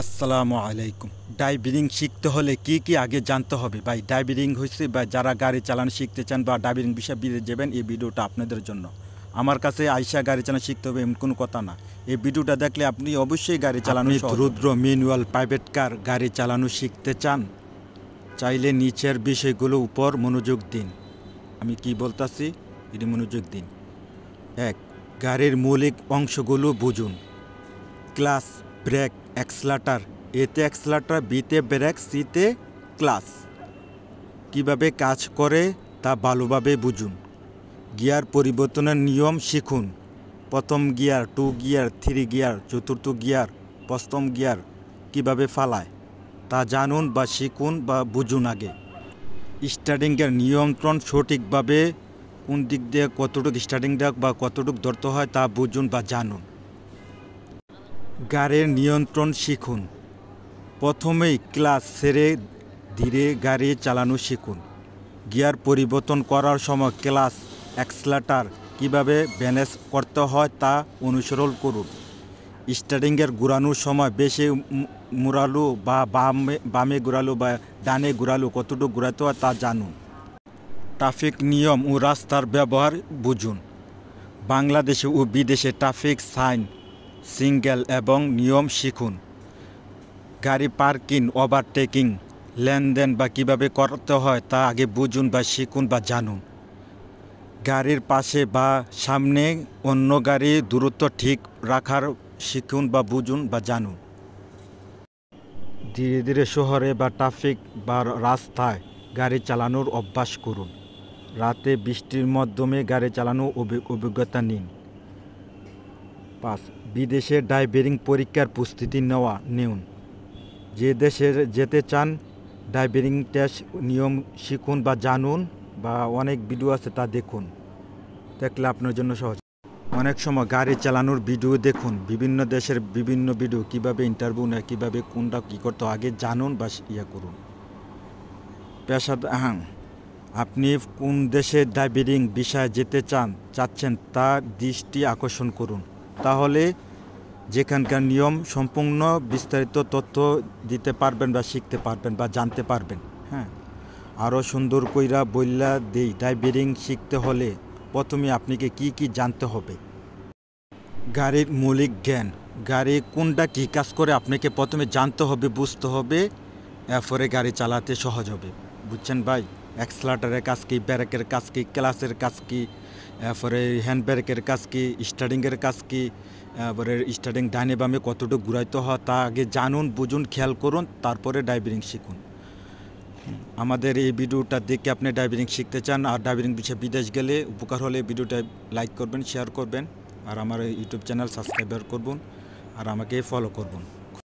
আসসালামু আলাইকুম। ড্রাইভিং শিখতে হলে কি আগে জানতে হবে ভাই? ড্রাইভিং হয়েছে বা যারা গাড়ি চালানো শিখতে চান বা ড্রাইভিং বিষয়ে বিদেশ যাবেন, এই ভিডিওটা আপনাদের জন্য। আমার কাছে আইসা গাড়ি চালানো শিখতে হবে এমন কোনো কথা না। এই ভিডিওটা দেখলে আপনি অবশ্যই গাড়ি চালানো রুদ্র ম্যানুয়াল প্রাইভেট কার গাড়ি চালানো শিখতে চান, চাইলে নিচের বিষয়গুলো উপর মনোযোগ দিন। আমি কি বলতাছি এটি মনোযোগ দিন। 1. গাড়ির মৌলিক অংশগুলো বুঝুন। Clutch, brake, accelerator. এতে অ্যাক্সেলেটর, বিতে ব্রেক, সিতে ক্লাচ। কীভাবে কাজ করে তা ভালোভাবে বুঝুন। গিয়ার পরিবর্তনের নিয়ম শিখুন। প্রথম গিয়ার, 2 গিয়ার, 3 গিয়ার, চতুর্থ গিয়ার, পঞ্চম গিয়ার কীভাবে ফালায় তা জানুন বা শিখুন বা বুঝুন আগে। স্টার্টিংয়ের নিয়ন্ত্রণ সঠিকভাবে কোন দিক দিয়ে কতটুকু স্টার্টিং দেওয়া বা কতটুকু ধরতে হয় তা বুঝুন বা জানুন। গাড়ির নিয়ন্ত্রণ শিখুন। প্রথমেই ক্লাচ ছেড়ে ধীরে গাড়ি চালানো শিখুন। গিয়ার পরিবর্তন করার সময় ক্লাচ, অ্যাক্সেলেটর কীভাবে ব্যালেন্স করতে হয় তা অনুসরণ করুন। স্টার্টিংয়ের ঘোরানোর সময় বেশি মুড়ালো বা বামে ঘোরালো বা ডানে ঘোরালো কতটুকু ঘোরাতে হয় তা জানুন। ট্রাফিক নিয়ম ও রাস্তার ব্যবহার বুঝুন। বাংলাদেশে ও বিদেশে ট্রাফিক সাইন, সিগন্যাল এবং নিয়ম শিখুন। গাড়ি পার্কিং, ওভারটেকিং, লেনদেন বা কীভাবে করতে হয় তা আগে বুঝুন বা শিখুন বা জানুন। গাড়ির পাশে বা সামনে অন্য গাড়ির দূরত্ব ঠিক রাখার শিখুন বা বুঝুন বা জানুন। ধীরে ধীরে শহরে বা ট্রাফিক বা রাস্তায় গাড়ি চালানোর অভ্যাস করুন। রাতে বৃষ্টির মাধ্যমে গাড়ি চালানোর অভিজ্ঞতা নিন। 5. বিদেশে ড্রাইভিং পরীক্ষার প্রস্তুতি নেউন। যে দেশে যেতে চান ড্রাইভিং টেস্ট নিয়ম শিখুন বা জানুন, বা অনেক ভিডিও আছে তা দেখুন, দেখলে আপনার জন্য সহজ। অনেক সময় গাড়ি চালানোর ভিডিও দেখুন, বিভিন্ন দেশের বিভিন্ন ভিডিও, কীভাবে ইন্টারভিউ নেয়, কীভাবে কোনটা কী করতে আগে জানুন বা করুন। আপনি কোন দেশে ড্রাইভিং বিষয়ে যেতে চাচ্ছেন তা দৃষ্টি আকর্ষণ করুন, তাহলে যেখানকার নিয়ম সম্পূর্ণ বিস্তারিত তথ্য দিতে পারবেন বা শিখতে পারবেন বা জানতে পারবেন। আরও সুন্দর কইরা বইলা দেই, ড্রাইভিং শিখতে হলে প্রথমে আপনাকে কি জানতে হবে। গাড়ির মৌলিক জ্ঞান, গাড়ি কোনটা কী কাজ করে আপনাকে প্রথমে জানতে হবে, বুঝতে হবে, এরপরে গাড়ি চালাতে সহজ হবে। বুঝছেন ভাই? অ্যাক্সেলেটরের কাজ কী, ব্রেকের কাজ কী, ক্লাচের কাজ কী, এরপরে হ্যান্ড ব্রেকের কাজ কী, স্টার্টিংয়ের কাজ কী, এরপরে স্টার্টিং ডাইনে বামে কতটুকু ঘুরাইতে হয় তা আগে জানুন, বুঝুন, খেয়াল করুন, তারপরে ড্রাইভিং শিখুন। আমাদের এই ভিডিওটা দেখে আপনি ড্রাইভিং শিখতে চান আর ড্রাইভিং বিষয়ে বিদেশ গেলে উপকার হলে ভিডিওটা লাইক করবেন, শেয়ার করবেন, আর আমার ইউটিউব চ্যানেল সাবস্ক্রাইব করবেন আর আমাকে ফলো করবেন।